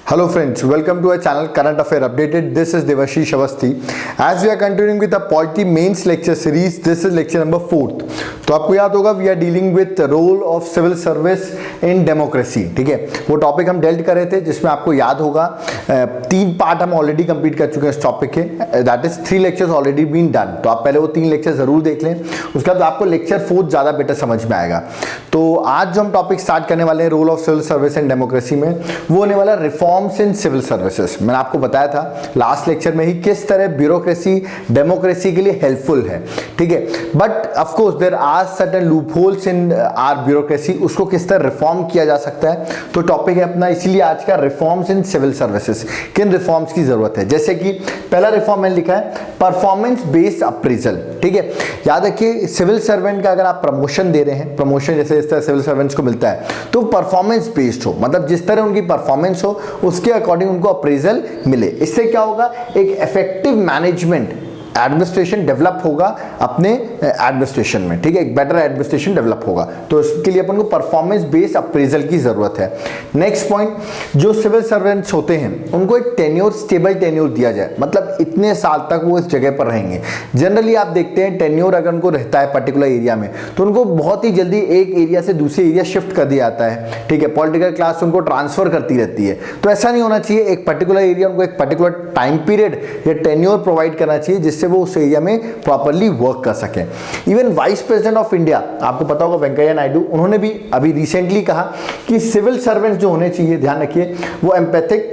Hello friends, welcome to our channel Current Affair Updated. This is Dewashish. As we are continuing with the Polity mains lecture series, this is lecture number 4th. तो आपको याद होगा we are dealing with role of civil service in democracy. ठीक है, वो topic हम dealt कर रहे थे जिसमें आपको याद होगा 3 पार्ट हम ऑलरेडी कंप्लीट कर चुके हैं इस टॉपिक के. That is 3 lectures already been done. तो आप पहले वो 3 लेक्चर जरूर देख लें, उसके बाद आपको लेक्चर 4 ज़्यादा बेटर समझ में आएगा. तो आज जो हम टॉपिक स्टार्ट करने वाले हैं role of civil service in democracy में, वो होने वाला रिफॉर्म्स इन सिविल सर्विसेज. मैंने आपको बताया था लास्ट लेक्चर में ही किस तरह ब्यूरोक्रेसी डेमोक्रेसी के लिए हेल्पफुल है. ठीक है, but of course there are certain loopholes in our bureaucracy. उसको किस तरह रिफॉर्म किया जा सकता है, तो टॉपिक है अपना इसीलिए आज का रिफॉर्म्स इन सिविल सर्विसेज. किन रिफॉर्म्स की जरूरत है, जैसे कि पहला रिफॉर्म मैंने लिखा है परफॉर्मेंस बेस्ड अप्रेजल. ठीक है, याद रखिए सिविल सर्वेंट का अगर आप प्रमोशन दे रहे हैं, प्रमोशन जैसे इस तरह सिविल सर्वेंट्स को मिलता है, तो परफॉर्मेंस बेस्ड हो, मतलब जिस तरह उनकी परफॉर्मेंस हो उसके अकॉर्डिंग उनको अप्रेजल मिले. इससे क्या होगा, एक इफेक्टिव मैनेजमेंट एडमिनिस्ट्रेशन डेवलप होगा अपने एडमिनिस्ट्रेशन में. ठीक है, एक बेटर एडमिनिस्ट्रेशन डेवलप होगा. तो इसके लिए अपन को परफॉर्मेंस बेस्ड अप्रेजल की जरूरत है. नेक्स्ट पॉइंट, जो सिविल सर्वेंट्स होते हैं उनको एक टेन्योर, स्टेबल टेन्योर दिया जाए, मतलब इतने साल तक वो इस जगह पर रहेंगे. जनरली आप देखते हैं टेन्योर अगर उनको रहता है पर्टिकुलर एरिया में, तो उनको बहुत ही जल्दी एक एरिया से दूसरे एरिया शिफ्ट कर दिया जाता है. ठीक है, पॉलिटिकल क्लास उनको ट्रांसफर करती रहती है. तो ऐसा नहीं होना चाहिए. एक पर्टिकुलर एरिया उनको एक पर्टिकुलर टाइम पीरियड या टेन्योर प्रोवाइड करना चाहिए जिससे वो उस एरिया में प्रॉपर्ली वर्क कर सके. Even vice president of India, आपको पता होगा वेंकैया नायडू, उन्होंने भी अभी रिसेंटली कहा कि सिविल सर्वेंट्स जो होने चाहिए, ध्यान रखिए, वो empathic,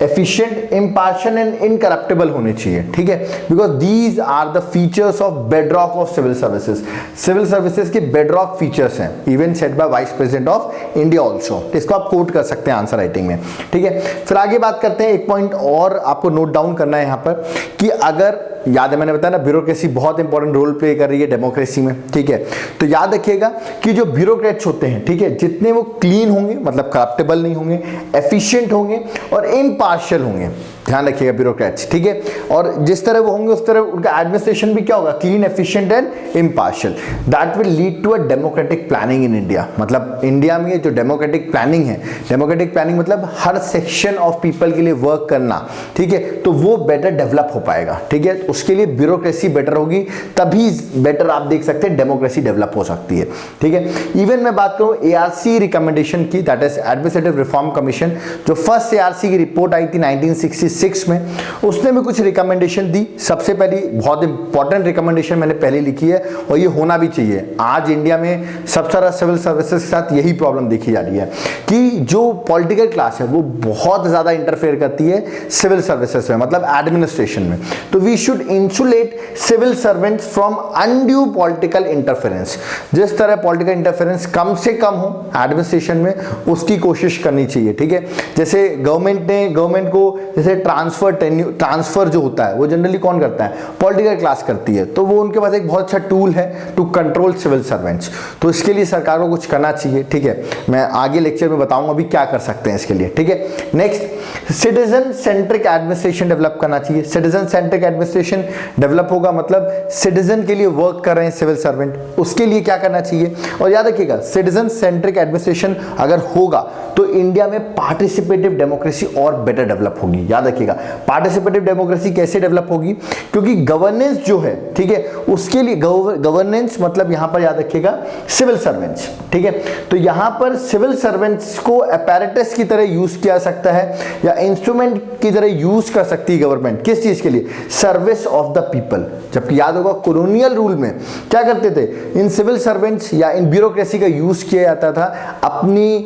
efficient, impartial and incorruptible होने चाहिए. ठीक है, because these are the features of bedrock of civil services. Civil services के बेडरॉक फीचर्स हैं, even set by vice president of India also. इसको आप कोट कर सकते हैं आंसर राइटिंग में. ठीक है, फिर आगे बात करते हैं. एक पॉइंट और आपको नोट डाउन करना है यहाँ पर कि अगर याद है मैंने बताया ना ब्यूरोक्रेसी बहुत इंपॉर्टेंट रोल प्ले कर रही है डेमोक्रेसी में. ठीक है, तो याद रखिएगा कि जो ब्यूरोक्रेट्स होते हैं, ठीक है, जितने वो क्लीन होंगे, मतलब करप्टेबल नहीं होंगे, एफिशिएंट होंगे और इम्पार्शियल होंगे. ध्यान रखिएगा ब्यूरोक्रेट्स. ठीक है, और जिस तरह वो होंगे उस तरह उनका एडमिनिस्ट्रेशन भी क्या होगा, clean, efficient and impartial. That will lead to a democratic planning in India. मतलब इंडिया में जो डेमोक्रेटिक प्लानिंग है, डेमोक्रेटिक प्लानिंग मतलब हर सेक्शन ऑफ पीपल के लिए वर्क करना. ठीक है, तो वो बेटर डेवलप हो पाएगा. ठीक है, उसके लिए ब्यूरोक्रेसी बेटर होगी, तभी बेटर आप देख सकते हैं डेमोक्रेसी डेवलप हो सकती है. ठीक है, इवन मैं बात करूं एआरसी रिकमेंडेशन की, that is administrative reform commission, जो फर्स्ट एआरसी की रिपोर्ट आई थी 1966 में, उसने भी कुछ रिकमेंडेशन दी. सबसे पहली बहुत इंपॉर्टेंट रिकमेंडेशन मैंने पहले लिखी है और ये होना भी चाहिए. आज इंडिया में सब सारा सिविल सर्विसेज के साथ यही प्रॉब्लम देखी जा रही है कि जो पॉलिटिकल क्लास है वो बहुत ज्यादा इंटरफेयर करती है सिविल सर्विसेज में, मतलब एडमिनिस्ट्रेशन में. तो we should insulate civil servants from undue political interference. जिस तरह पॉलिटिकल इंटरफेरेंस कम से कम हो एडमिनिस्ट्रेशन में, उसकी कोशिश करनी चाहिए. ठीक है, जैसे गवर्नमेंट को जैसे ट्रांसफर जो होता है वो जनरली कौन करता है, पॉलिटिकल क्लास करती है. तो वो उनके पास एक बहुत अच्छा टूल है टू कंट्रोल सिविल सर्वेंट्स. तो इसके लिए सरकार को कुछ करना चाहिए. ठीक है, मैं आगे लेक्चर में बताऊंगा अभी क्या कर सकते हैं इसके लिए. ठीक है, next, citizen centric administration develop करना चाहिए. सिटीजन सेंट्रिक एडमिनिस्ट्रेशन डेवलप होगा मतलब सिटीजन के लिए वर्क कर रहे हैं सिविल सर्वेंट, उसके लिए क्या करना चाहिए. और याद रखिएगा सिटीजन सेंट्रिक एडमिनिस्ट्रेशन अगर होगा तो इंडिया में पार्टिसिपेटिव डेमोक्रेसी और बेटर डेवलप होगी. याद रखिएगा पार्टिसिपेटिव डेमोक्रेसी कैसे डेवलप होगी, क्योंकि गवर्नेंस जो है, ठीक है, उसके लिए गवर्नेंस मतलब यहां पर याद रखिएगा सिविल सर्वेंट्स. ठीक है, तो यहां पर सिविल सर्वेंट्स को अपैरेटस की तरह यूज किया सकता है या इंस्ट्रूमेंट की तरह यूज कर सकती है गवर्नमेंट. किस चीज के लिए, सर्विस ऑफ द पीपल. जबकि याद होगा कॉलोनियल रूल में क्या करते थे, इन सिविल सर्वेंट्स या इन ब्यूरोक्रेसी का यूज किया जाता था अपनी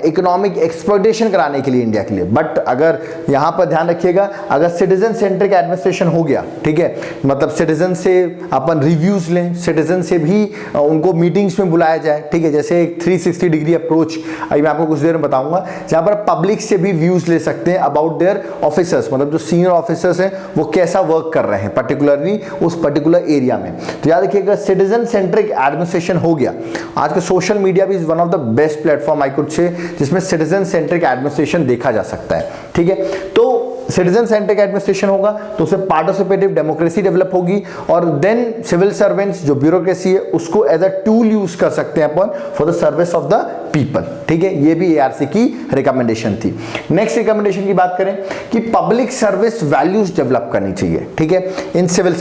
इकोनॉमिक एक्सप्लॉयटेशन कराने के लिए इंडिया के लिए. बट अगर यहां पर ध्यान रखिएगा, अगर सिटीजन सेंट्रिक एडमिनिस्ट्रेशन हो गया, ठीक है, मतलब सिटीजन से अपन रिव्यूज लें, सिटीजन से भी उनको मीटिंग्स में बुलाया जाए. ठीक है, जैसे एक 360 डिग्री अप्रोच अभी मैं आपको कुछ देर में बताऊंगा, जहां पर पब्लिक से भी व्यूज ले सकते हैं अबाउट देयर ऑफिसर्स, मतलब जो सीनियर ऑफिसर्स हैं वो कैसा वर्क कर रहे हैं पर्टिकुलरली उस पर्टिकुलर एरिया में. तो याद रखिएगा सिटीजन सेंट्रिक एडमिनिस्ट्रेशन हो गया. आज का सोशल मीडिया भी is one of the best platform I could say जिसमें सिटीजन सेंट्रिक एडमिनिस्ट्रेशन देखा जा सकता है. ठीक है, तो सिटीजन सेंट्रिक एडमिनिस्ट्रेशन होगा तो उससे पार्टिसिपेटिव डेमोक्रेसी डेवलप होगी, और देन सिविल सर्वेंट्स जो ब्यूरोक्रेसी है उसको एज अ टूल यूज कर सकते हैं अपन for the service of the people. ठीक है, ये भी एआरसी की रिकमेंडेशन थी। नेक्स्ट रिकमेंडेशन की बात करें कि पब्लिक सर्विस वैल्यूज डेवलप करनी चाहिए। ठीक है, इन सिविल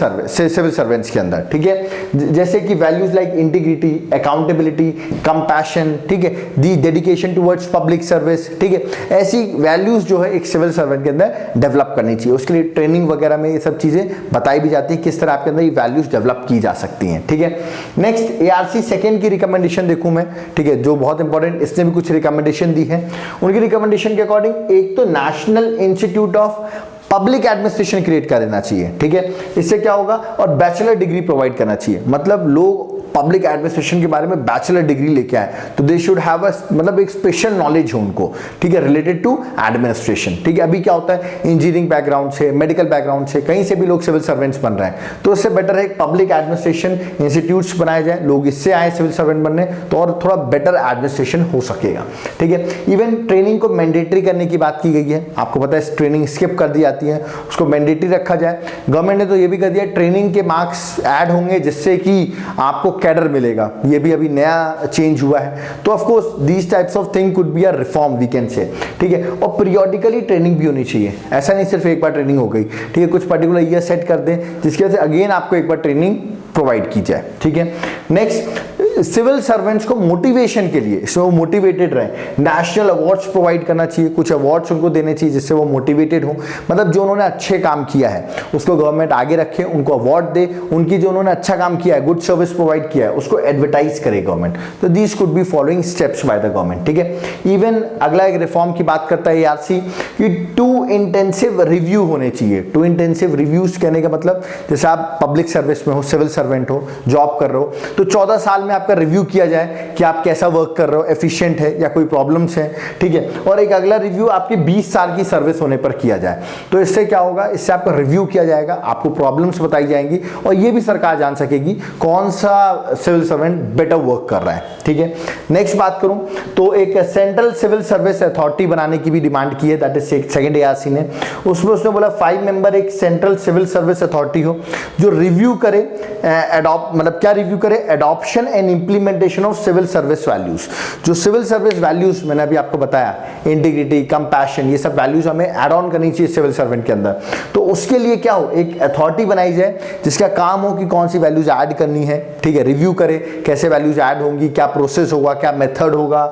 सर्वेंट्स के अंदर। ठीक है, जैसे कि values like integrity, accountability, compassion, ठीक है, दी डेडिकेशन टुवर्ड्स पब्लिक सर्विस। ठीक है, ऐसी वैल्यूज जो है एक सिविल सर्वेंट के अंदर डेवलप करनी चाहिए। उसके लिए ट्रेनिंग वगैरह में ये सब चीजें बताई भी जाती है किस तरह आपके अंदर ये वैल्यूज डेवलप की जा सकती हैं। ठीक है, नेक्स्ट एआरसी सेकंड की रिकमेंडेशन देखूं मैं, ठीक है, जो बहुत इंपॉर्टेंट, इसने भी कुछ रिकमेंडेशन दी है। उनकी रिकमेंडेशन के अकॉर्डिंग एक तो national institute of public administration create कर देना चाहिए। ठीक है, इससे क्या होगा, और बैचलर डिग्री प्रोवाइड करना चाहिए। मतलब लोग पब्लिक एडमिनिस्ट्रेशन के बारे में बैचलर डिग्री लेके आए तो दे शुड हैव मतलब एक स्पेशल नॉलेज हो उनको। ठीक है, रिलेटेड टू एडमिनिस्ट्रेशन। ठीक है, अभी क्या होता है, इंजीनियरिंग बैकग्राउंड से, मेडिकल बैकग्राउंड से, कहीं से भी लोग सिविल सर्वेंट्स बन रहे हैं, तो इससे बेटर है पब्लिक एडमिनिस्ट्रेशन इंस्टीट्यूट्स बनाए जाए, लोग इससे आए सिविल सर्वेंट बनने, तो और थोड़ा बेटर एडमिनिस्ट्रेशन हो सकेगा। ठीक है, इवन ट्रेनिंग को मैंडेटरी करने की बात की गई है। आपको पता है ट्रेनिंग स्किप कर दी जाती है, उसको मैंडेटरी रखा जाए। गवर्नमेंट ने तो ये भी कर दिया, ट्रेनिंग के मार्क्स ऐड होंगे जिससे कि आपको कैडर मिलेगा। ये भी अभी नया चेंज हुआ है। तो of course these types of thing could be a reform we can say. ठीक है, और पीरियोडिकली ट्रेनिंग भी होनी चाहिए। ऐसा नहीं सिर्फ एक बार ट्रेनिंग हो गई। ठीक है, कुछ पर्टिकुलर ईयर सेट कर दें जिसकी वजह से अगेन आपको एक बार ट्रेनिंग प्रोवाइड की जाए। ठीक है, नेक्स्ट सिविल सर्वेंट्स को मोटिवेशन के लिए, इसमें वो मोटिवेटेड रहे, नेशनल अवार्ड्स प्रोवाइड करना चाहिए। कुछ अवार्ड्स उनको देने चाहिए जिससे वो मोटिवेटेड हो। मतलब जो उन्होंने अच्छे काम किया है उसको गवर्नमेंट आगे रखे, उनको अवार्ड दे। उनकी जो उन्होंने अच्छा काम किया है, गुड सर्विस प्रोवाइड किया है, उसको एडवर्टाइज करे गवर्नमेंट। तो these could be following steps by the government. ठीक है, इवन अगला एक रिफॉर्म की बात करता है एआरसी कि टू इंटेंसिव रिव्यू होने चाहिए। टू इंटेंसिव रिव्यूज कहने का मतलब जैसे आप पब्लिक सर्विस में हो, सिविल सर्वेंट हो, जॉब कर रहे हो, तो 14 साल में आपका रिव्यू किया जाए कि आप कैसा वर्क कर रहे हो, एफिशिएंट है या कोई प्रॉब्लम्स है। ठीक है, और एक अगला रिव्यू आपकी 20 साल की सर्विस होने पर किया जाए। तो इससे क्या होगा, इससे आपका रिव्यू किया जाएगा, आपको प्रॉब्लम्स बताई जाएंगी, और ये भी सरकार जान सकेगी कौन सा सिविल सर्वेंट बेटर वर्क कर रहा है। ठीक है, नेक्स्ट बात करूं तो एक सेंट्रल सिविल सर्विस अथॉरिटी बनाने की भी डिमांड की है, दैट इज सेकंड एआरसी ने। उसमें उसने बोला 5 मेंबर एक सेंट्रल सिविल सर्विस अथॉरिटी हो जो रिव्यू करे, एडॉप्ट, मतलब क्या रिव्यू करे, adoption and implementation of civil service values. जो सिविल सर्विस वैल्यूज मैंने अभी आपको बताया, इंटीग्रिटी, कंपैशन, ये सब वैल्यूज हमें ऐड ऑन करनी चाहिए सिविल सर्वेंट के अंदर। तो उसके लिए क्या हो, एक अथॉरिटी बनाई जाए जिसका काम हो कि कौन सी वैल्यूज ऐड करनी है। ठीक है, रिव्यू करे कैसे वैल्यूज ऐड होंगी, क्या प्रोसेस होगा, क्या मेथड होगा,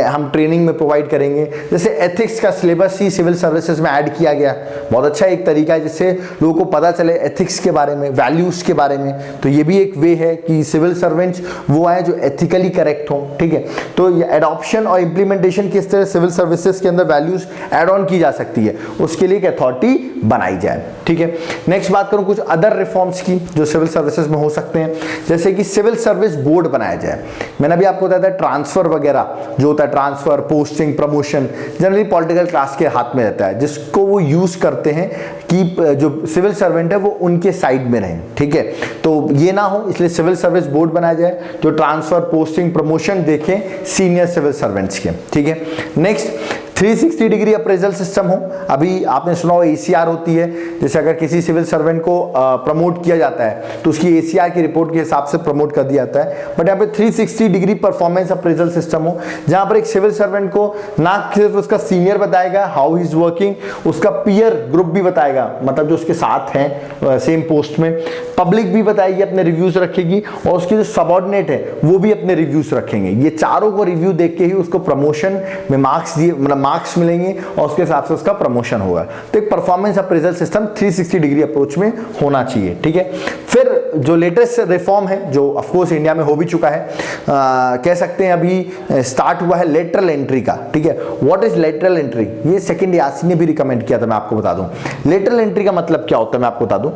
हम ट्रेनिंग में प्रोवाइड करेंगे। जैसे एथिक्स का सिलेबस ही सिविल सर्विसेज में ऐड किया गया, बहुत अच्छा एक तरीका है जिससे लोगों को पता चले एथिक्स के बारे में, वैल्यूज के बारे में। तो ये भी एक वे है कि सिविल सर्वेंट्स वो आए जो एथिकली करेक्ट हो। ठीक है, तो ये एडॉप्शन और इंप्लीमेंटेशन किस तरह सिविल सर्विसेज के अंदर वैल्यूज ऐड ऑन की जा सकती है, उसके लिए एक अथॉरिटी बनाई जाए। ठीक है, नेक्स्ट बात करूं कुछ अदर रिफॉर्म्स की जो सिविल सर्विसेज में हो सकते हैं, जैसे कि सिविल सर्विस बोर्ड बनाया जाए। मैंने अभी आपको बताया था ट्रांसफर वगैरह जो होता है, transfer, posting, promotion generally political class के हाथ में रहता है, जिसको वो यूज करते हैं कि जो सिविल सर्वेंट है वो उनके साइड में रहे। ठीक है, तो ये ना हो, इसलिए सिविल सर्विस बोर्ड बनाया जाए जो ट्रांसफर, पोस्टिंग, प्रमोशन देखें सीनियर सिविल सर्वेंट्स के। ठीक है, नेक्स्ट 360 डिग्री अप्रेजल सिस्टम हो। अभी आपने सुना हो एसीआर होती है, जैसे अगर किसी सिविल सर्वेंट को प्रमोट किया जाता है तो उसकी एसीआर की रिपोर्ट के हिसाब से प्रमोट कर दिया जाता है। बट यहाँ पे 360 डिग्री परफॉर्मेंस अप्रेजल सिस्टम हो, जहां पर एक सिविल सर्वेंट को ना सिर्फ उसका सीनियर बताएगा हाउ ही इज वर्किंग, उसका पीयर ग्रुप भी बताएगा, मतलब जो उसके साथ हैं सेम पोस्ट में, पब्लिक भी बताएगी, अपने रिव्यूज रखेगी, और उसके जो सबऑर्डिनेट है वो भी अपने रिव्यूज रखेंगे। ये चारों को रिव्यू देख के ही उसको प्रमोशन में मार्क्स दिए, मतलब मार्क्स मिलेंगे और उसके हिसाब से उसका प्रमोशन होगा। तो एक performance appraisal system 360 degree approach में होना चाहिए। ठीक है, फिर जो लेटेस्ट रिफॉर्म है जो ऑफ कोर्स इंडिया में हो भी चुका है, कह सकते हैं अभी स्टार्ट हुआ है, लेटरल एंट्री का। ठीक है, व्हाट इज लेटरल एंट्री, ये सेकंड एआरसी ने भी रिकमेंड किया था, मैं आपको बता दूं। लेटरल एंट्री का मतलब क्या होता है मैं आपको बता दूं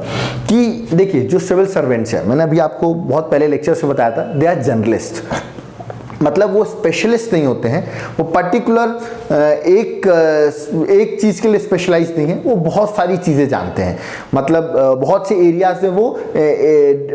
कि देखिए जो सिविल सर्वेंट्स हैं, मैंने अभी आपको बहुत पहले लेक्चर से बताया था, दे आर जर्नलिस्ट, मतलब वो स्पेशलिस्ट नहीं होते हैं, वो पर्टिकुलर एक चीज़ के लिए स्पेशलाइज नहीं है, वो बहुत सारी चीज़ें जानते हैं। मतलब बहुत से एरियाज में वो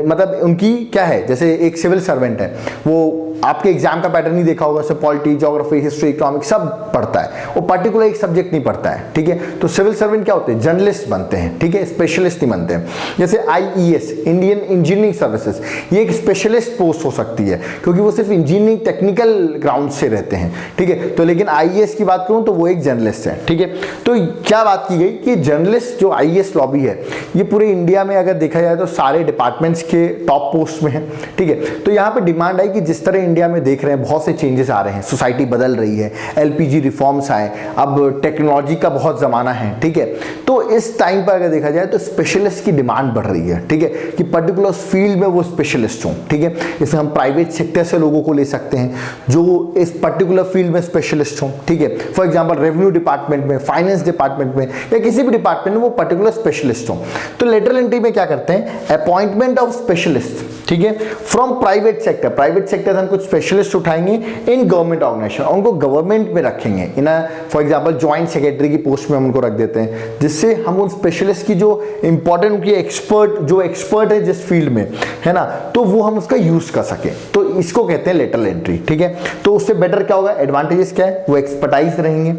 मतलब उनकी क्या है, जैसे एक सिविल सर्वेंट है वो आपके एग्जाम का पैटर्न ही देखा होगा, उससे पॉलिटी, ज्योग्राफी, हिस्ट्री, इकोनॉमिक्स सब पढ़ता है, वो पर्टिकुलर एक सब्जेक्ट नहीं पढ़ता है, ठीक है। तो सिविल सर्वेंट क्या होते हैं, जर्नलिस्ट बनते हैं, ठीक है, स्पेशलिस्ट नहीं बनते हैं। जैसे IES, इंडियन इंजीनियरिंग सर्विसेज, ये एक स्पेशलिस्ट पोस्ट हो सकती है क्योंकि वो सिर्फ इंजीनियरिंग टेक्निकल ग्राउंड से रहते हैं, ठीक है। तो लेकिन IES की बात करूं तो वो एक जर्नलिस्ट है, ठीक है। तो क्या बात की गई कि जर्नलिस्ट जो IES लॉबी है ये पूरे इंडिया में अगर देखा जाए तो सारे डिपार्टमेंट्स के टॉप पोस्ट में है, ठीक है। तो यहाँ पे डिमांड आई कि जिस तरह इंडिया में देख रहे हैं बहुत से चेंजेस आ रहे हैं, सोसाइटी बदल रही है, LPG रिफॉर्म्स आए, अब टेक्नोलॉजी का बहुत ज़माना है, ठीक है। तो इस टाइम पर अगर देखा जाए तो स्पेशलिस्ट की डिमांड बढ़ रही है, ठीक है, कि पर्टिकुलर फील्ड में वो स्पेशलिस्ट हों, ठीक है। इसमें हम प्राइवेट सेक्टर से लोगों को ले सकते हैं जो इस पर्टिकुलर फील्ड में स्पेशलिस्ट हों, ठीक है। फॉर एग्जाम्पल रेवेन्यू डिपार्टमेंट में, फाइनेंस डिपार्टमेंट में या किसी भी डिपार्टमेंट में वो पर्टिकुलर स्पेशलिस्ट हों। तो लेटरल एंट्री में क्या करते हैं, अपॉइंटमेंट ऑफ स्पेशलिस्ट, ठीक है, from private sector. Private sector हम कुछ स्पेशलिस्ट उठाएंगे इन गवर्नमेंट ऑर्गेनाइजेशन, उनको गवर्नमेंट में रखेंगे in for example joint secretary की पोस्ट में हम उनको रख देते हैं, जिससे हम उन स्पेशलिस्ट की जो इंपॉर्टेंट उनकी एक्सपर्ट है जिस फील्ड में, है ना, तो वो हम उसका यूज कर सके। तो इसको कहते हैं लेटरल एंट्री, ठीक है। तो उससे बेटर क्या होगा, एडवांटेजेस क्या है, वो एक्सपर्टाइज रहेंगे,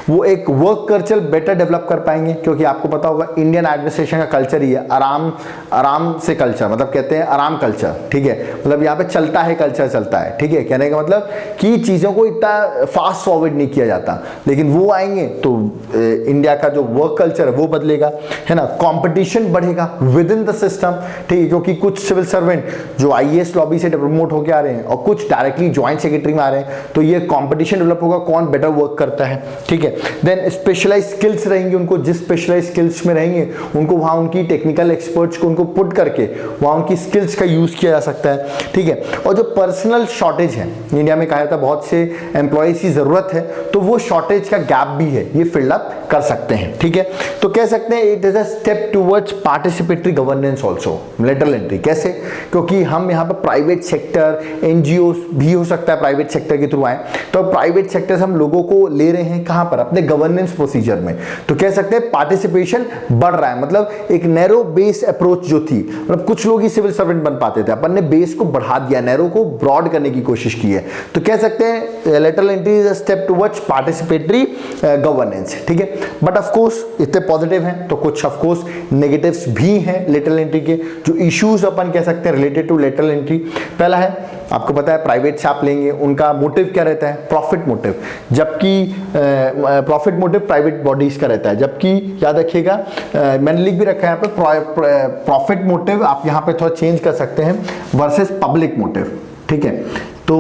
वो एक वर्क कल्चर बेटर डेवलप कर पाएंगे, क्योंकि आपको पता होगा इंडियन एडमिनिस्ट्रेशन का कल्चर ही है आराम से कल्चर, मतलब कहते हैं आराम कल्चर, ठीक है, मतलब यहाँ पे चलता है कल्चर चलता है, ठीक है। कहने का मतलब कि चीजों को इतना फास्ट फॉरवर्ड नहीं किया जाता, लेकिन वो आएंगे तो इंडिया का जो वर्क कल्चर है वो बदलेगा, है ना, कंपटीशन बढ़ेगा विद इन द सिस्टम, ठीक है, क्योंकि कुछ सिविल सर्वेंट जो IAS लॉबी से प्रमोट होकर आ रहे हैं और कुछ डायरेक्टली ज्वाइंट सेक्रेटरी में आ रहे हैं, तो ये कंपटीशन डेवलप होगा कौन बेटर वर्क करता है, ठीक है। देन स्पेशलाइज स्किल्स रहेंगे, उनको जिस स्पेशलाइज स्किल्स में रहेंगे उनको वहां उनकी टेक्निकल एक्सपर्ट्स को उनको पुट करके वहां उनकी स्किल्स का यूज किया जा सकता है, ठीक है। और जो पर्सनल शॉर्टेज है इंडिया में, कहा जाता है बहुत से एम्प्लॉयज की जरूरत है, तो वो शॉर्टेज का गैप भी है, ये फिल अप कर सकते हैं, ठीक है। तो कह सकते हैं it is a step towards participatory governance also, lateral entry. कैसे, क्योंकि हम यहाँ पर प्राइवेट सेक्टर, NGO भी हो सकता है प्राइवेट सेक्टर के थ्रू आए, तो प्राइवेट सेक्टर से हम लोगों को ले रहे हैं कहां पर, अपने गवर्नेंस प्रोसीजर में। तो कह सकते हैं पार्टिसिपेशन बढ़ रहा है, मतलब एक नैरो बेस अप्रोच जो थी, मतलब कुछ लोग ही सिविल सर्वेंट बन पाते थे, अपन ने बेस को बढ़ा दिया, नैरो को ब्रॉड करने की कोशिश की है। तो कह सकते हैं lateral entry is a step towards participatory governance, ठीक है। बट ऑफ कोर्स इतने पॉजिटिव हैं तो कुछ ऑफ कोर्स नेगेटिव्स भी हैं लेटरल एंट्री के, जो इश्यूज अपन कह सकते हैं रिलेटेड टू लेटरल एंट्री। पहला है, आपको पता है प्राइवेट से आप लेंगे, उनका मोटिव क्या रहता है, प्रॉफिट मोटिव, जबकि प्रॉफिट मोटिव प्राइवेट बॉडीज का रहता है, जबकि याद रखिएगा मैंने लिख भी रखा है यहाँ पे प्रॉफिट मोटिव, आप यहाँ पे थोड़ा चेंज कर सकते हैं, वर्सेस पब्लिक मोटिव, ठीक है। तो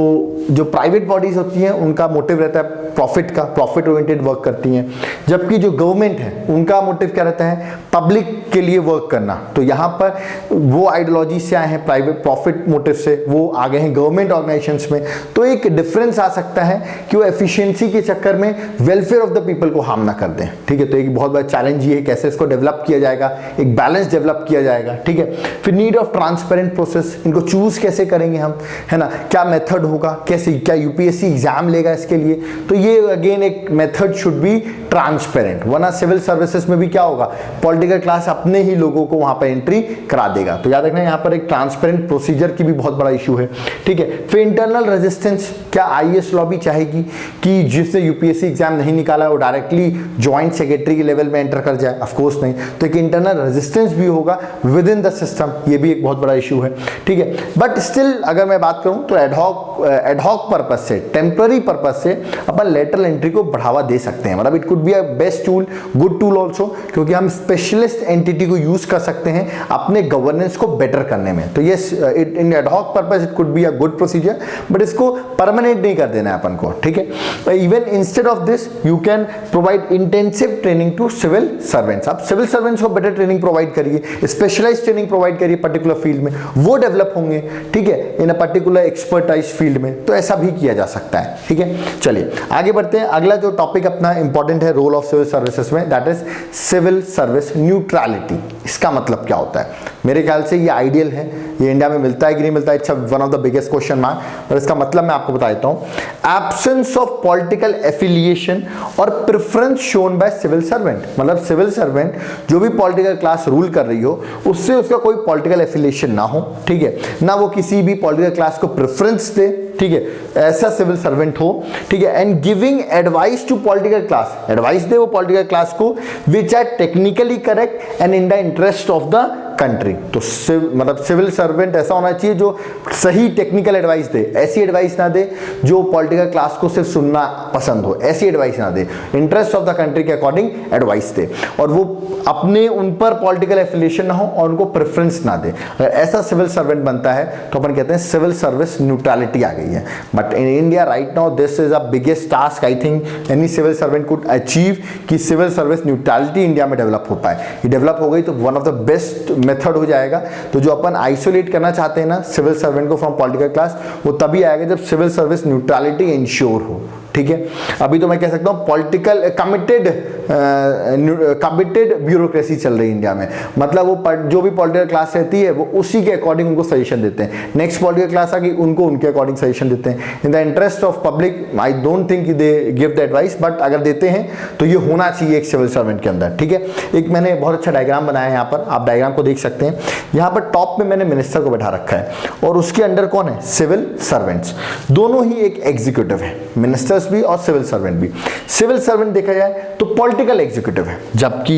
जो प्राइवेट बॉडीज होती हैं उनका मोटिव रहता है प्रॉफिट का, प्रॉफिट ओरिएंटेड वर्क करती हैं, जबकि जो गवर्नमेंट है उनका मोटिव क्या रहता है, पब्लिक के लिए वर्क करना। तो यहाँ पर वो आइडियोलॉजी से आए हैं प्राइवेट प्रॉफिट मोटिव से, वो आ गए हैं गवर्नमेंट ऑर्गेनाइजेशंस में। तो एक डिफरेंस आ सकता है कि वो एफिशिएंसी के चक्कर में वेलफेयर ऑफ द पीपल को हार्म ना कर दें, ठीक है। तो एक बहुत बड़ा चैलेंज ये है कैसे इसको डेवलप किया जाएगा, एक बैलेंस डेवलप किया जाएगा, ठीक है। फिर नीड ऑफ ट्रांसपेरेंट प्रोसेस, इनको चूज कैसे करेंगे हम, है ना, क्या मेथड होगा, कैसे, क्या UPSC एग्जाम लेगा इसके लिए, तो ये अगेन एक मेथड शुड बी ट्रांसपेरेंट, वरना सिविल सर्विसेज में भी क्या होगा, पॉलिटिकल क्लास अपने ही लोगों को वहां पर एंट्री करा देगा। तो याद रखना यहाँ पर एक ट्रांसपेरेंट प्रोसीजर की भी बहुत बड़ा इशू है, ठीक है। फिर इंटरनल रेजिस्टेंस, क्या IAS लॉबी चाहेगी कि जिसने UPSC एग्जाम नहीं निकाला वो डायरेक्टली ज्वाइंट सेक्रेटरी के लेवल में एंटर कर जाए, ऑफ कोर्स नहीं। तो एक इंटरनल रेजिस्टेंस भी होगा विद इन द सिस्टम, ये भी एक बहुत बड़ा इशू है, ठीक है। बट स्टिल अगर मैं बात करूं तो एडहॉक पर्पस से, टेम्पररी पर्पस से अपन लेटरल एंट्री को बढ़ावा दे सकते हैं, मतलब it could be a best tool, good tool also, क्योंकि हम स्पेशलिस्ट एंटिटी को यूज कर सकते हैं अपने गवर्नेंस को बेटर करने में। तो yes, in ad hoc purpose it could be a good procedure, but इसको परमानेंट नहीं कर देना है अपन को, ठीक है। Even instead of this you can provide intensive training to civil servants, आप सिविल सर्वेंट्स को बेटर ट्रेनिंग प्रोवाइड करिए, स्पेशलाइज्ड ट्रेनिंग प्रोवाइड करिए पर्टिकुलर फील्ड में, वो डेवलप होंगे, ठीक है, in a particular expertise field में। तो ऐसा भी किया जा सकता है, ठीक है। चलिए आगे बढ़ते हैं। अगला जो टॉपिक अपना इंपॉर्टेंट है रोल ऑफ सिविल सर्विसेज में, that is civil service neutrality. इसका मतलब क्या होता है, मेरे ख्याल से ये आइडियल है, ये इंडिया में मिलता है कि नहीं मिलता है, it's one of the biggest question mark. और इसका मतलब मैं आपको बता देता हूं, एब्सेंस ऑफ पॉलिटिकल एफिलिएशन और preference shown by civil servant, मतलब सिविल सर्वेंट जो भी पॉलिटिकल क्लास रूल कर रही हो उससे उसका कोई पॉलिटिकल एफिलिएशन ना हो, ठीक है, ना वो किसी भी पॉलिटिकल क्लास को प्रेफरेंस दे, ठीक है, ऐसा सिविल सर्वेंट हो, ठीक है, and giving advice to political class, advice दे वो पॉलिटिकल क्लास को, which are technically correct and in the interest of the country. तो मतलब सिविल सर्वेंट ऐसा होना चाहिए जो सही टेक्निकल एडवाइस दे, ऐसी एडवाइस ना दे जो पॉलिटिकल क्लास को सिर्फ सुनना पसंद हो, ऐसी एडवाइस ना दे, इंटरेस्ट ऑफ द कंट्री के अकॉर्डिंग एडवाइस दे, और वो अपने उन पर पॉलिटिकल एफिलिएशन ना हो और उनको प्रेफरेंस ना दे। अगर ऐसा सिविल सर्वेंट बनता है तो अपन कहते हैं सिविल सर्विस न्यूट्रलिटी आ गई है। But in India right now this is a biggest task I think any civil servant could achieve, कि सिविल सर्विस न्यूट्रलिटी इंडिया में डेवलप हो पाए। ये डेवलप हो गई तो one of the best method हो जाएगा। तो जो अपन आइसोलेट करना चाहते हैं ना सिविल सर्वेंट को फ्रॉम पॉलिटिकल क्लास, वो तभी आएगा जब सिविल सर्विस न्यूट्रलिटी इंश्योर हो, ठीक है। अभी तो मैं कह सकता हूँ पॉलिटिकल कमिटेड ब्यूरोक्रेसी चल रही है इंडिया में, मतलब वो जो भी पॉलिटिकल क्लास रहती है वो उसी के अकॉर्डिंग उनको सजेशन देते हैं, नेक्स्ट पॉलिटिकल क्लास आ गई उनको उनके अकॉर्डिंग सजेशन देते हैं। इन the interest of public I don't think they give the advice, but अगर देते हैं तो ये होना चाहिए एक सिविल सर्वेंट के अंदर, ठीक है। एक मैंने बहुत अच्छा डायग्राम बनाया है, यहाँ पर आप डायग्राम को देख सकते हैं। यहाँ पर टॉप में मैंने मिनिस्टर को बैठा रखा है और उसके अंडर कौन है, सिविल सर्वेंट्स, दोनों ही एक एग्जीक्यूटिव है, मिनिस्टर्स भी और सिविल सर्वेंट भी। सिविल सर्वेंट देखा जाए तो पॉलिटिकल एग्जीक्यूटिव है, जबकि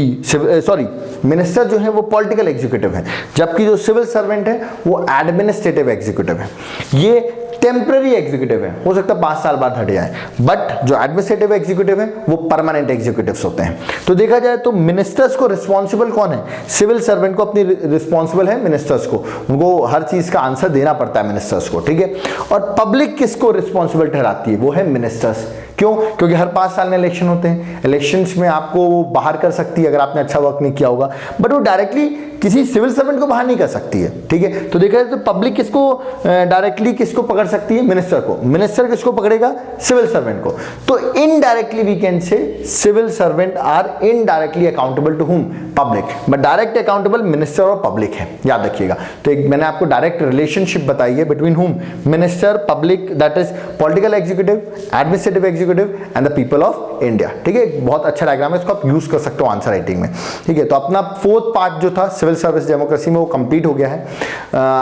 मिनिस्टर जो है वो पॉलिटिकल एग्जीक्यूटिव है, जबकि जो सिविल सर्वेंट है वो एडमिनिस्ट्रेटिव एग्जीक्यूटिव है। ये टेम्पररी एग्जीक्यूटिव है, हो सकता है 5 साल बाद हट जाए, बट जो एडमिनिस्ट्रेटिव एग्जीक्यूटिव है वो परमानेंट एग्जीक्यूटिव्स होते हैं। तो देखा जाए तो मिनिस्टर्स को रिस्पॉन्सिबल कौन है, सिविल सर्वेंट को अपनी रिस्पॉन्सिबल है मिनिस्टर्स को, उनको हर चीज का आंसर देना पड़ता है मिनिस्टर्स को, ठीक है। और पब्लिक किसको रिस्पॉन्सिबल ठहराती है, वो है मिनिस्टर्स। क्यों, क्योंकि हर 5 साल में इलेक्शन होते हैं, इलेक्शंस में आपको वो बाहर कर सकती है अगर आपने अच्छा वर्क नहीं किया होगा, बट वो डायरेक्टली किसी सिविल सर्वेंट को बाहर नहीं कर सकती है, ठीक है। तो देखा जाए तो पब्लिक किसको डायरेक्टली किसको पकड़ सकती है, मिनिस्टर को, मिनिस्टर किसको पकड़ेगा, सिविल सर्वेंट को। तो indirectly we can say civil servant are indirectly accountable to whom, public, but direct accountable minister और पब्लिक है, याद रखिएगा। तो एक मैंने आपको डायरेक्ट रिलेशनशिप बताई है बिटवीन हुम, minister, public, that is political executive, administrative executive and the people of India, ठीक है। बहुत अच्छा डायग्राम है, इसको आप यूज कर सकते हो आंसर राइटिंग में, ठीक है। तो अपना 4th पार्ट जो था सिविल सर्विस डेमोक्रेसी में वो कंप्लीट हो गया है।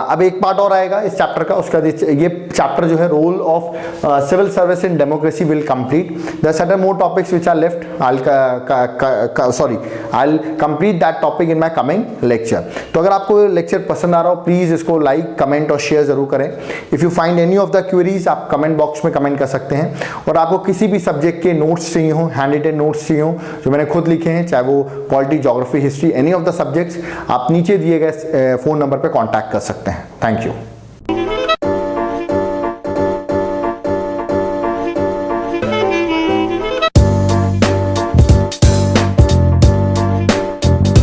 अब एक पार्ट और आएगा इस चैप्टर का, उसका ये चैप्टर जो है role of civil service in democracy will complete. There are certain more topics which are left, I'll complete that topic in my coming lecture। तो अगर आपको लेक्चर पसंद आ रहा हो प्लीज इसको लाइक, कमेंट और शेयर जरूर करें। If you find any of the queries आप कमेंट बॉक्स में कमेंट कर सकते हैं, और आपको किसी भी सब्जेक्ट के नोट्स चाहिए हो, हैंड रिटन नोट्स चाहिए हो जो मैंने खुद लिखे हैं, चाहे वो polity, geography, history, any of the subjects, आप नीचे दिए गए फोन नंबर पर कॉन्टैक्ट कर सकते हैं। Thank you.